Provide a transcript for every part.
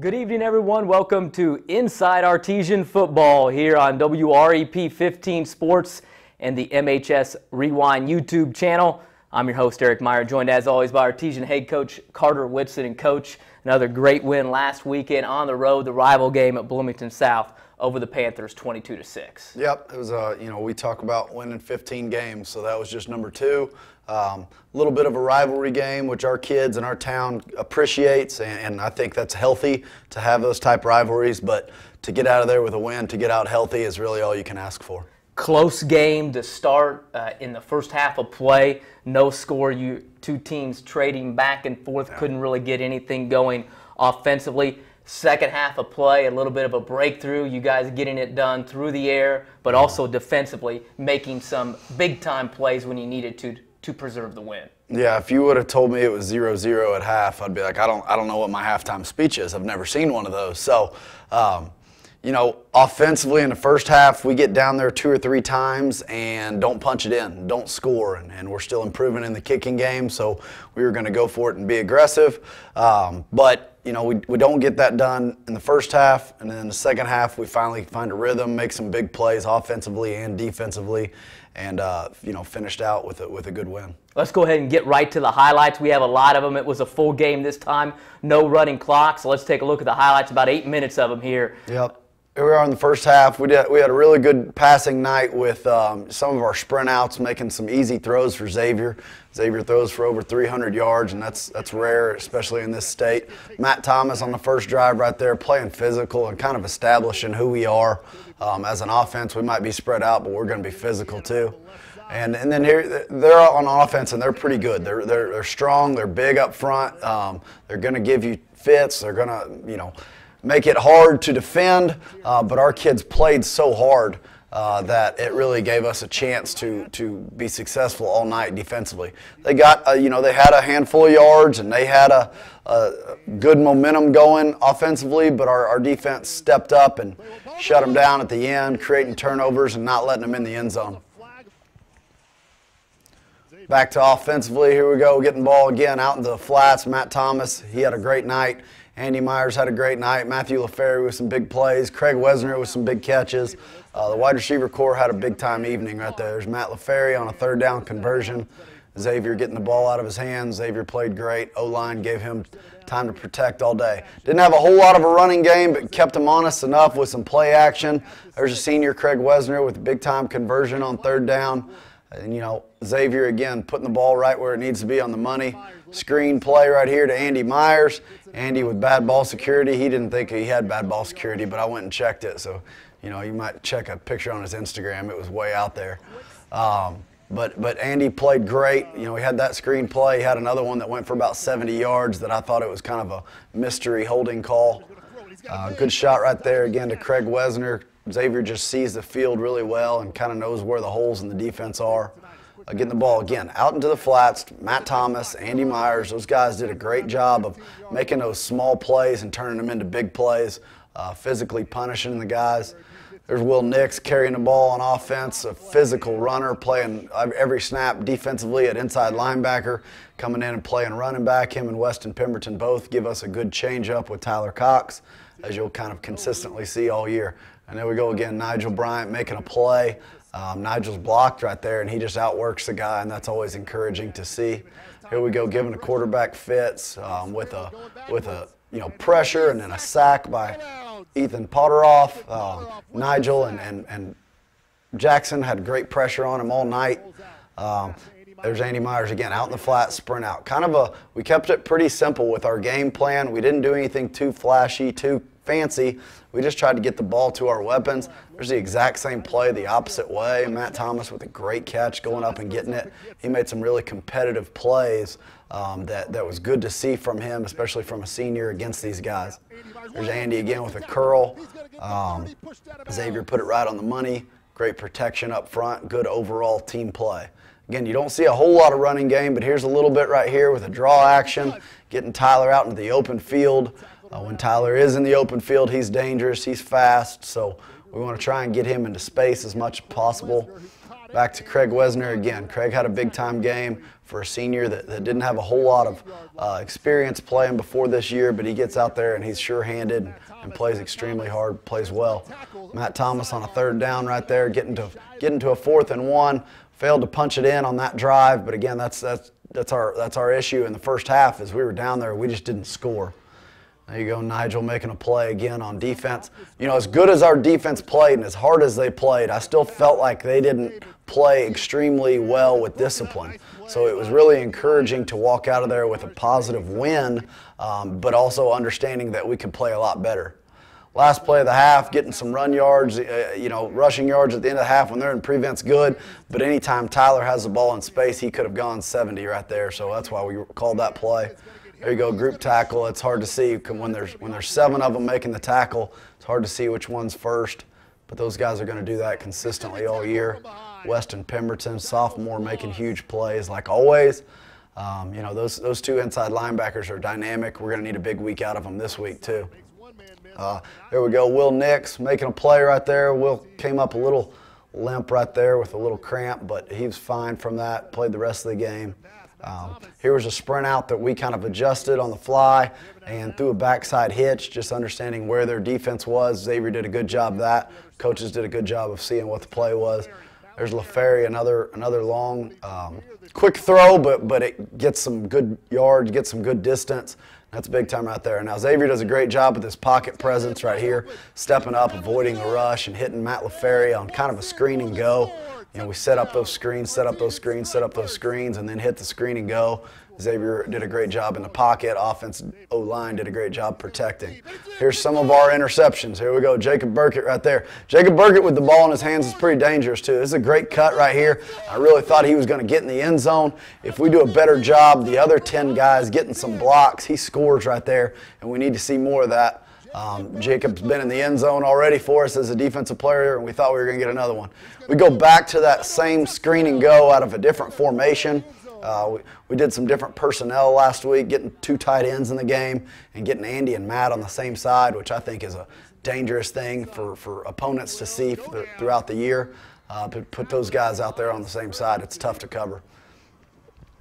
Good evening, everyone. Welcome to Inside Artesian Football here on WREP 15 Sports and the MHS Rewind YouTube channel. I'm your host, Eric Meyer, joined as always by Artesian head coach Carter Whitson. And coach, another great win last weekend on the road, the rival game at Bloomington South over the Panthers, 22-6. Yep, it was we talk about winning 15 games, so that was just number 2. A little bit of a rivalry game, which our kids and our town appreciates, and I think that's healthy to have those type rivalries, but to get out of there with a win, to get out healthy is really all you can ask for. Close game to start in the first half of play. No score. Two teams trading back and forth. Couldn't really get anything going offensively. Second half of play, a little bit of a breakthrough. You guys getting it done through the air, but also defensively making some big-time plays when you needed to preserve the win. Yeah, if you would have told me it was 0-0 at half, I'd be like, I don't know what my halftime speech is. I've never seen one of those. So, offensively in the first half, we get down there 2 or 3 times and don't punch it in, don't score, and we're still improving in the kicking game, so we were going to go for it and be aggressive. But we don't get that done in the first half, and then in the second half, we finally find a rhythm, make some big plays offensively and defensively, and finished out with a good win. Let's go ahead and get right to the highlights. We have a lot of them. It was a full game this time, no running clock, so let's take a look at the highlights, about 8 minutes of them here. Yep. Here we are in the first half. We had a really good passing night with some of our sprint outs, making some easy throws for Xavier. Xavier throws for over 300 yards, and that's rare, especially in this state. Matt Thomas on the first drive right there, playing physical and kind of establishing who we are. As an offense, we might be spread out, but we're going to be physical too. And then here they're on offense, and they're pretty good. They're strong. They're big up front. They're going to give you fits. They're going to make it hard to defend, but our kids played so hard that it really gave us a chance to be successful all night defensively. They got, they had a handful of yards and they had a good momentum going offensively, but our defense stepped up and shut them down at the end, creating turnovers and not letting them in the end zone. Back to offensively, here we go, getting the ball again out into the flats. Matt Thomas, he had a great night. Andy Myers had a great night. Matthew LaFerry with some big plays. Craig Wesner with some big catches. The wide receiver core had a big-time evening right there. There's Matt LaFerry on a third down conversion. Xavier getting the ball out of his hands. Xavier played great. O-line gave him time to protect all day. Didn't have a whole lot of a running game, but kept him honest enough with some play action. There's a senior, Craig Wesner, with a big-time conversion on third down. And, Xavier, again, putting the ball right where it needs to be on the money. Screen play right here to Andy Myers. Andy with bad ball security. He didn't think he had bad ball security, but I went and checked it. So, you might check a picture on his Instagram. It was way out there. But Andy played great. He had that screen play. He had another one that went for about 70 yards that I thought it was kind of a mystery holding call. Good shot right there again to Craig Wesner. Xavier just sees the field really well and kind of knows where the holes in the defense are. Getting the ball again out into the flats. Matt Thomas, Andy Myers, those guys did a great job of making those small plays and turning them into big plays, physically punishing the guys. There's Will Nix carrying the ball on offense, a physical runner, playing every snap defensively at inside linebacker, coming in and playing running back. Him and Weston Pemberton both give us a good change-up with Tyler Cox, as you'll kind of consistently see all year. And there we go again, Nigel Bryant making a play. Nigel's blocked right there, and he just outworks the guy, and that's always encouraging to see. Here we go, giving a quarterback fits with a pressure and then a sack by Ethan Potteroff. Nigel and Jackson had great pressure on him all night. There's Andy Myers again, out in the flat, sprint out. We kept it pretty simple with our game plan. We didn't do anything too flashy, too fancy. We just tried to get the ball to our weapons. There's the exact same play the opposite way. Matt Thomas with a great catch going up and getting it. He made some really competitive plays that was good to see from him, especially from a senior against these guys. There's Andy again with a curl. Xavier put it right on the money. Great protection up front. Good overall team play. Again, you don't see a whole lot of running game, but here's a little bit right here with a draw action, getting Tyler out into the open field. When Tyler is in the open field, he's dangerous, he's fast, so we want to try and get him into space as much as possible. back to Craig Wesner again. Craig had a big-time game for a senior that didn't have a whole lot of experience playing before this year, but he gets out there and he's sure-handed and plays extremely hard, plays well. Matt Thomas on a 3rd down right there, getting to a 4th and 1. Failed to punch it in on that drive, but again, that's our issue in the first half. Is we were down there, we just didn't score. There you go, Nigel making a play again on defense. You know, as good as our defense played and as hard as they played, I still felt like they didn't play extremely well with discipline. So it was really encouraging to walk out of there with a positive win, but also understanding that we could play a lot better. Last play of the half, getting some run yards, rushing yards at the end of the half when they're in prevent's good. But anytime Tyler has the ball in space, he could have gone 70 right there. So that's why we called that play. There you go, group tackle. It's hard to see when there's 7 of them making the tackle. It's hard to see which one's first. But those guys are going to do that consistently all year. Weston Pemberton, sophomore, making huge plays like always. Those 2 inside linebackers are dynamic. We're going to need a big week out of them this week too. There we go, Will Nix making a play right there. Will came up a little limp right there with a little cramp, but he was fine from that, played the rest of the game. Here was a sprint out that we kind of adjusted on the fly and threw a backside hitch, just understanding where their defense was. Xavier did a good job of that. Coaches did a good job of seeing what the play was. There's LaFerry, another long, quick throw, but it gets some good yards, gets some good distance. That's big time right there. Now Xavier does a great job with his pocket presence right here, stepping up, avoiding the rush, and hitting Matt LaFerry on kind of a screen and go. You know, we set up those screens, set up those screens, set up those screens, and then hit the screen and go. Xavier did a great job in the pocket. Offensive O-line did a great job protecting. Here's some of our interceptions. Here we go, Jacob Burkett right there. Jacob Burkett with the ball in his hands is pretty dangerous too. This is a great cut right here. I really thought he was going to get in the end zone. If we do a better job, the other 10 guys getting some blocks, he scores right there, and we need to see more of that. Jacob's been in the end zone already for us as a defensive player, and we thought we were going to get another one. We go back to that same screen and go out of a different formation. We did some different personnel last week, getting 2 tight ends in the game and getting Andy and Matt on the same side, which I think is a dangerous thing for opponents to see throughout the year. Put those guys out there on the same side, it's tough to cover.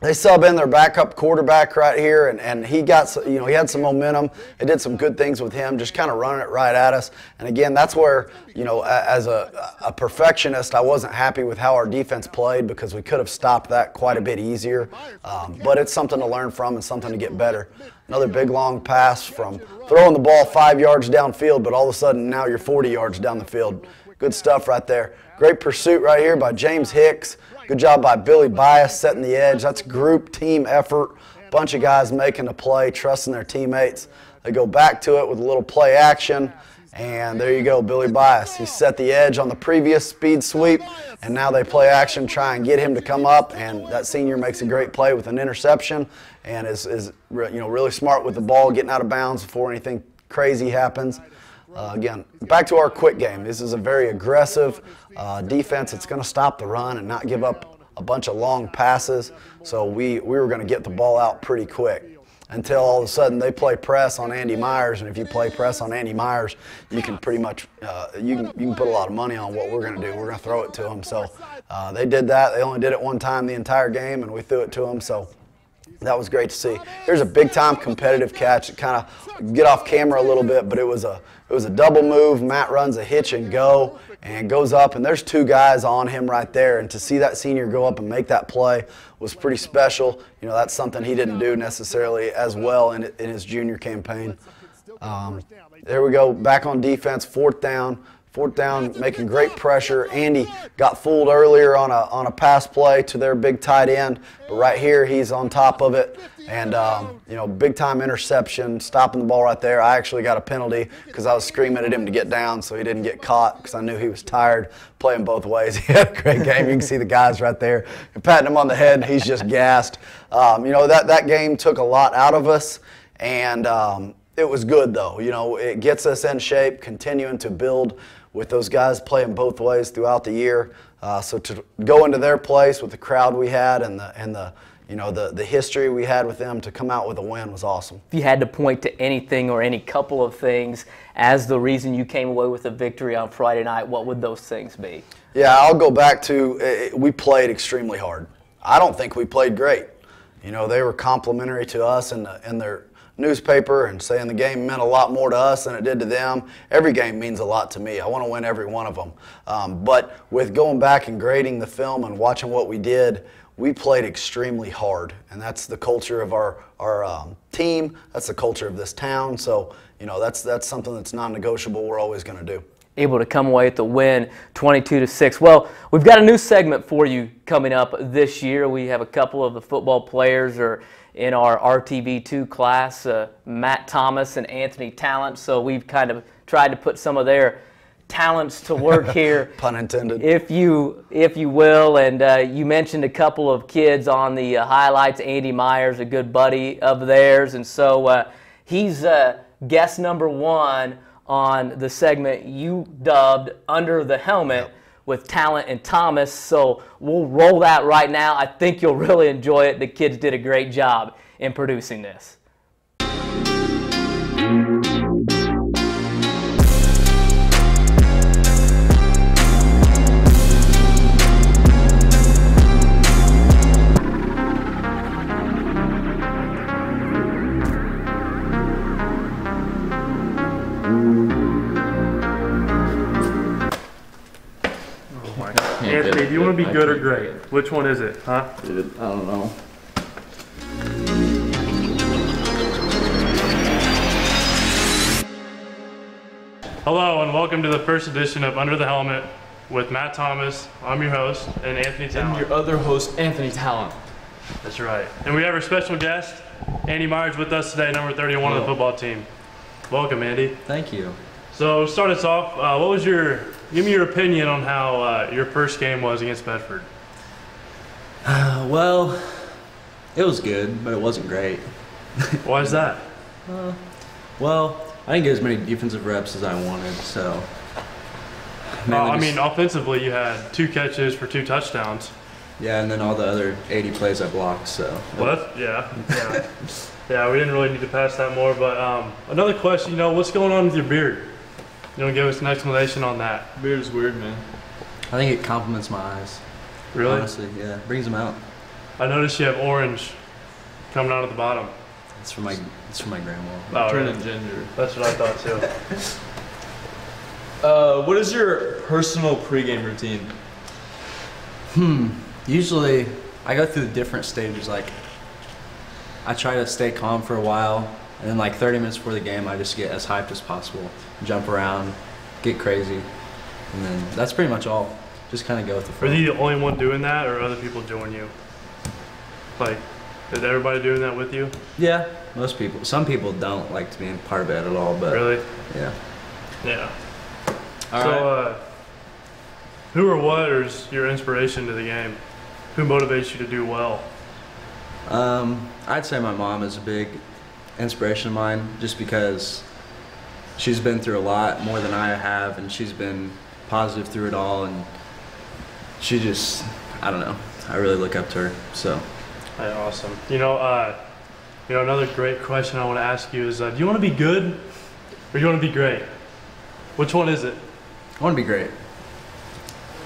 They sub in their backup quarterback right here, and he got, he had some momentum. It did some good things with him, just kind of running it right at us. And again, that's where, as a perfectionist, I wasn't happy with how our defense played because we could have stopped that quite a bit easier. But it's something to learn from and something to get better. Another big long pass from throwing the ball 5 yards downfield, but all of a sudden now you're 40 yards down the field. Good stuff right there. Great pursuit right here by James Hicks. Good job by Billy Bias setting the edge. That's group team effort. Bunch of guys making the play, trusting their teammates. They go back to it with a little play action. And there you go, Billy Bias. He set the edge on the previous speed sweep, and now they play action, try and get him to come up, and that senior makes a great play with an interception and is really smart with the ball, getting out of bounds before anything crazy happens. Again, back to our quick game. This is a very aggressive defense. It's going to stop the run and not give up a bunch of long passes. So we were going to get the ball out pretty quick until all of a sudden they play press on Andy Myers. And if you play press on Andy Myers, you can pretty much you can put a lot of money on what we're going to do. We're going to throw it to him. So they did that. They only did it one time the entire game, and we threw it to them. So that was great to see. Here's a big-time competitive catch. It kind of get off camera a little bit, but it was a double move. Matt runs a hitch and go and goes up, and there's 2 guys on him right there. And to see that senior go up and make that play was pretty special. That's something he didn't do necessarily as well in his junior campaign. There we go, back on defense, 4th down. 4th down, making great pressure. Andy got fooled earlier on a pass play to their big tight end, but right here he's on top of it, and big time interception, stopping the ball right there. I actually got a penalty because I was screaming at him to get down so he didn't get caught because I knew he was tired, playing both ways. He had a great game. You can see the guys right there patting him on the head, and he's just gassed. That game took a lot out of us, and it was good though. It gets us in shape, continuing to build with those guys playing both ways throughout the year. So to go into their place with the crowd we had and the you know, the history we had with them, to come out with a win was awesome. If you had to point to anything or any couple of things as the reason you came away with a victory on Friday night, what would those things be? Yeah, I'll go back to we played extremely hard. I don't think we played great. You know, they were complimentary to us in their newspaper and saying the game meant a lot more to us than it did to them. Every game means a lot to me. I want to win every one of them. But with going back and grading the film and watching what we did, we played extremely hard, and that's the culture of our team. That's the culture of this town. So, you know, that's something that's non-negotiable. We're always going to do. Able to come away with the win, 22-6. Well, we've got a new segment for you coming up this year. We have a couple of the football players are in our RTV2 class, Matt Thomas and Anthony Tallent. So we've kind of tried to put some of their talents to work here. Pun intended. If you will. And you mentioned a couple of kids on the highlights. Andy Myers, a good buddy of theirs. And so he's guest number one on the segment you dubbed Under the Helmet with Tallent and Thomas. So we'll roll that right now. I think you'll really enjoy it. The kids did a great job in producing this. Anthony, do you want to be good or great? Which one is it, huh? I don't know. Hello and welcome to the first edition of Under the Helmet with Matt Thomas. I'm your host, and Anthony Tallent. And your other host, Anthony Tallent. That's right. And we have our special guest, Andy Myers, with us today, number 31 of the football team. Welcome, Andy. Thank you. So, start us off. Give me your opinion on how your first game was against Bedford. Well, it was good, but it wasn't great. Why is that? Well, I didn't get as many defensive reps as I wanted, so. I mean, offensively, you had 2 catches for 2 touchdowns. Yeah, and then all the other 80 plays I blocked, so. Well, yeah. Yeah, we didn't really need to pass that more, but another question, you know, what's going on with your beard? You want to give us an explanation on that? Beard is weird, man. I think it compliments my eyes. Really? Honestly, yeah, brings them out. I noticed you have orange coming out at the bottom. It's from my grandma. Oh, Turning really? ginger. That's what I thought too. What is your personal pregame routine? Usually, I go through different stages. Like, I try to stay calm for a while, and then like 30 minutes before the game, I just get as hyped as possible, jump around, get crazy, and then that's pretty much all. Just kind of go with the flow. Are you the only one doing that, or other people join you? Like, is everybody doing that with you? Yeah, most people. Some people don't like to be a part of it at all, but Really? yeah. Yeah. All So, who or what is your inspiration to the game? Who motivates you to do well? I'd say my mom is a big inspiration of mine, just because she's been through a lot more than I have, and she's been positive through it all, and she just, I don't know, I really look up to her. So. Hey, awesome. You know, another great question I want to ask you is, do you want to be good or do you want to be great? Which one is it? I want to be great.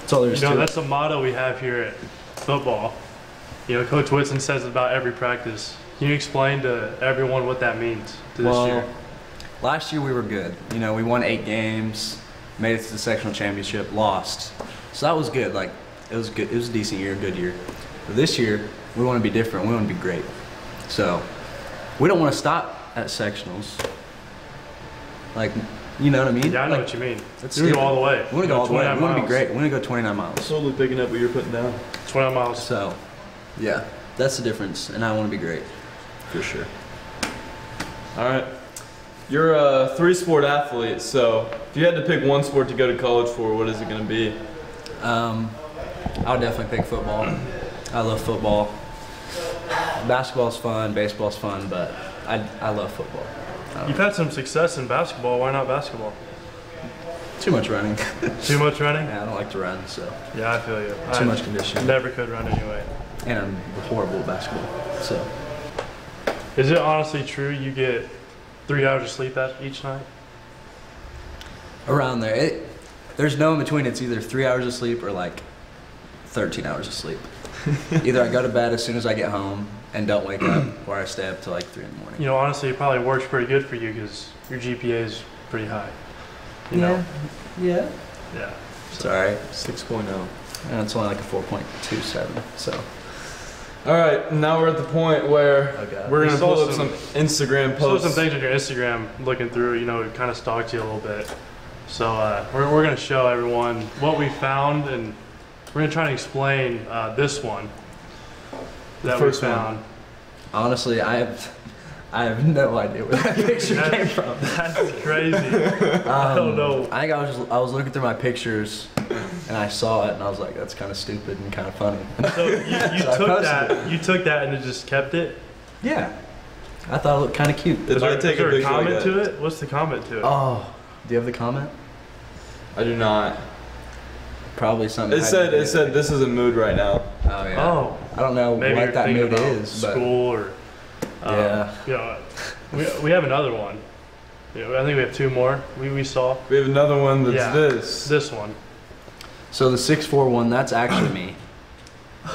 That's all there is to it. That's the motto we have here at football. You know, Coach Whitson says it about every practice. Can you explain to everyone what that means to this year? Last year we were good. You know, we won 8 games, made it to the sectional championship, lost. So that was good. Like, it was good. It was a decent year, a good year. But this year, we want to be different. We want to be great. So we don't want to stop at sectionals. Like, you know what I mean? Yeah, I know like, what you mean. Let's go all the way. We want to go all the way. We want to be 29 great. We want to go 29 miles. Totally picking up what you're putting down. 29 miles. So, yeah, that's the difference. And I want to be great, for sure. All right. You're a 3-sport athlete, so if you had to pick one sport to go to college for, what is it going to be? I would definitely pick football. I love football. Basketball's fun, baseball's fun, but I love football. You've had some success in basketball. Why not basketball? Too much running. Too much running? Yeah, I don't like to run, so. Yeah, I feel you. Too much conditioning. Never could run anyway. and I'm horrible at basketball. So, Is it honestly true you get 3 hours of sleep each night? around there, there's no in between. It's either 3 hours of sleep or like 13 hours of sleep. Either I go to bed as soon as I get home and don't wake up, or I stay up till like 3 in the morning. You know, honestly, it probably works pretty good for you because your GPA is pretty high. You know? Yeah. Yeah. It's all right. 6.0. And it's only like a 4.27. So. All right, now we're at the point where we're gonna pull up some Instagram So posts. some things on your Instagram, looking through, you know, it kind of stalked you a little bit. So we're going to show everyone what we found, and we're going to try to explain this one that we first one. found. Honestly, I have no idea where that picture came from. That's crazy. I don't know. I think I was looking through my pictures and I saw it and I was like, that's kind of stupid and kind of funny. So you So I took posted that. it. You took that and just kept it. Yeah, I thought it looked kind of cute. If I Is take there a a picture like comment that- to it? What's the comment to it? Oh, do you have the comment? I do not. Probably something. It said this is a mood right now. Oh yeah. Oh. I don't know Maybe what you're that thinking mood about is, but school or yeah. You know, we have another one. You know, I think we have 2 more. We saw We have another one that's Yeah. this. one. So the 6'4" one, that's actually me.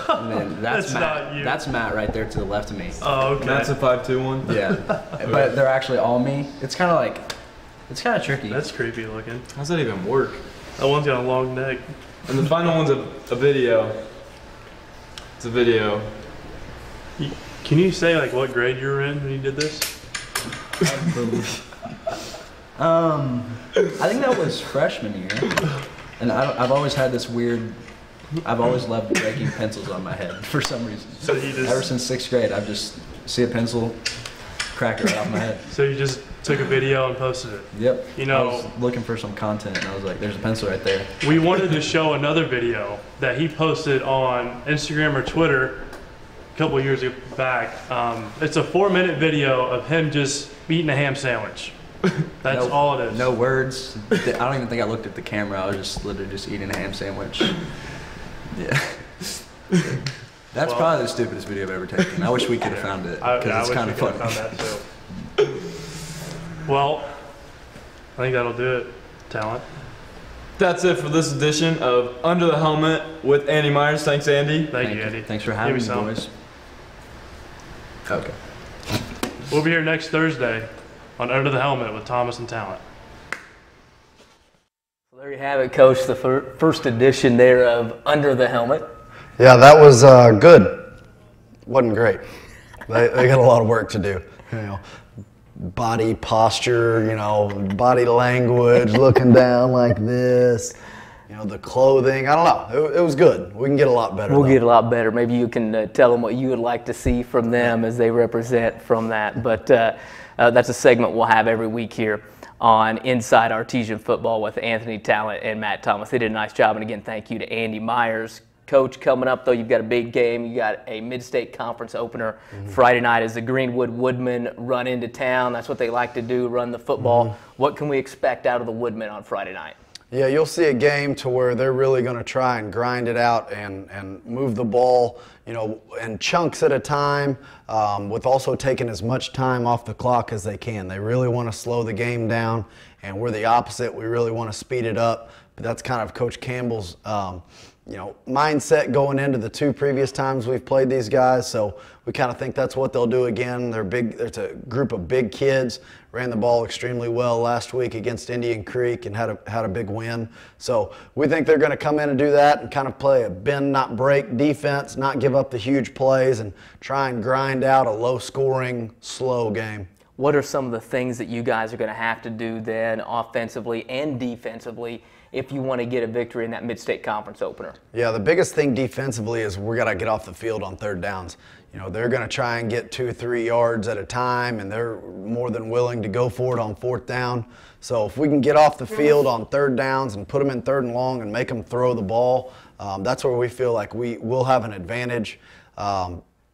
And then that's That's Matt. not you. That's Matt right there to the left of me. Oh, okay. That's a 5'2" one. Yeah, but they're actually all me. It's kind of tricky. That's creepy looking. How's that even work? That one's got a long neck. And the final one's a video. It's a video. Can you say like what grade you were in when you did this? I think that was freshman year, and I've always had this weird. I've always loved breaking pencils on my head for some reason. So you just Ever since 6th grade, I've just see a pencil, crack it right off my head. so you just took a video and posted it. Yep. You know- I was looking for some content, and I was like, "There's a pencil right there." We wanted to show another video that he posted on Instagram or Twitter a couple years back. It's a 4-minute video of him just eating a ham sandwich. That's No- all it is. No words. I don't even think I looked at the camera. I was just literally just eating a ham sandwich. Yeah. That's Well- probably the stupidest video I've ever taken. I wish we could have found it I because it's wish kind we of could funny. have found that too. Well, I think that'll do it. Talent. That's it for this edition of Under the Helmet with Andy Myers. Thanks, Andy. Thank you, Andy. Thanks for Give having me me, some. boys. Okay. We'll be here next Thursday on Under the Helmet with Thomas and Talent. So there you have it, Coach, the first edition there of Under the Helmet. Yeah, that was good. Wasn't great. They got a lot of work to do. You know, body posture, you know, body language, looking down like this. You know, the clothing. I don't know. It was good. We can get a lot better. We'll though. get a lot better. Maybe you can tell them what you would like to see from them as they represent from that. But that's a segment we'll have every week here on Inside Artesian Football with Anthony Tallent and Matt Thomas. They did a nice job. And again, thank you to Andy Myers. Coach, coming up, though, you've got a big game. You got a mid-state conference opener Friday night as the Greenwood Woodmen run into town. That's what they like to do, run the football. What can we expect out of the Woodmen on Friday night? Yeah, you'll see a game to where they're really going to try and grind it out and move the ball, you know, in chunks at a time, with also taking as much time off the clock as they can. They really want to slow the game down, and we're the opposite. We really want to speed it up. But that's kind of Coach Campbell's, you know, mindset going into the 2 previous times we've played these guys. So we kind of think that's what they'll do again. They're big. It's a group of big kids. Ran the ball extremely well last week against Indian Creek and had a big win. So we think they're going to come in and do that and kind of play a bend, not break defense, not give up the huge plays, and try and grind out a low-scoring, slow game. What are some of the things that you guys are going to have to do then offensively and defensively if you want to get a victory in that mid-state conference opener? Yeah, the biggest thing defensively is we're got to get off the field on 3rd downs. You know, they're going to try and get 2 or 3 yards at a time, and they're more than willing to go for it on 4th down. So if we can get off the field on 3rd downs and put them in 3rd and long and make them throw the ball, that's where we feel like we will have an advantage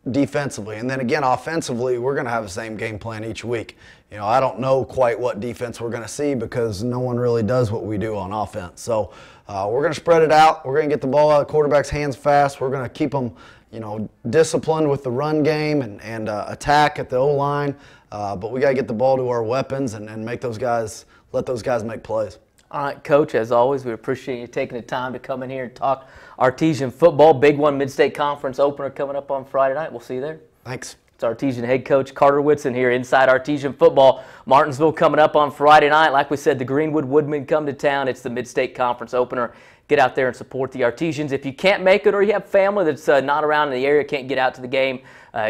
defensively. And then again, offensively, we're going to have the same game plan each week. You know, I don't know quite what defense we're going to see because no one really does what we do on offense. So we're going to spread it out. We're going to get the ball out of the quarterback's hands fast. We're going to keep them disciplined with the run game and attack at the O-line. But we got to get the ball to our weapons and make those guys, let those guys make plays. All right, Coach, as always, we appreciate you taking the time to come in here and talk Artesian football. Big one, Mid-State Conference opener coming up on Friday night. We'll see you there. Thanks. It's Artesian head coach Carter Whitson here inside Artesian football. Martinsville coming up on Friday night. Like we said, the Greenwood Woodmen come to town. It's the Mid-State Conference opener. Get out there and support the Artesians. If you can't make it or you have family that's not around in the area, can't get out to the game,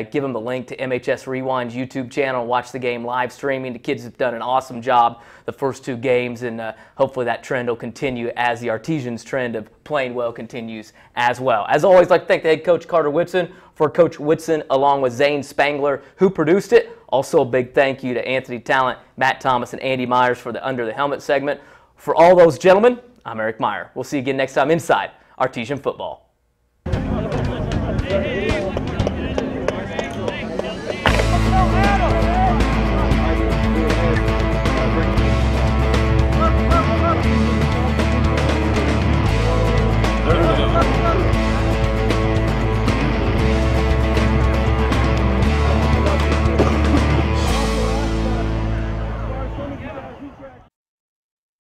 give them the link to MHS Rewind's YouTube channel and watch the game live streaming. The kids have done an awesome job the first 2 games, and hopefully that trend will continue as the Artesians' trend of playing well continues as well. As always, I'd like to thank the head coach Carter Whitson for Coach Whitson along with Zane Spangler who produced it. Also a big thank you to Anthony Tallent, Matt Thomas, and Andy Myers for the Under the Helmet segment. For all those gentlemen, I'm Eric Meyer. We'll see you again next time inside Artesian football.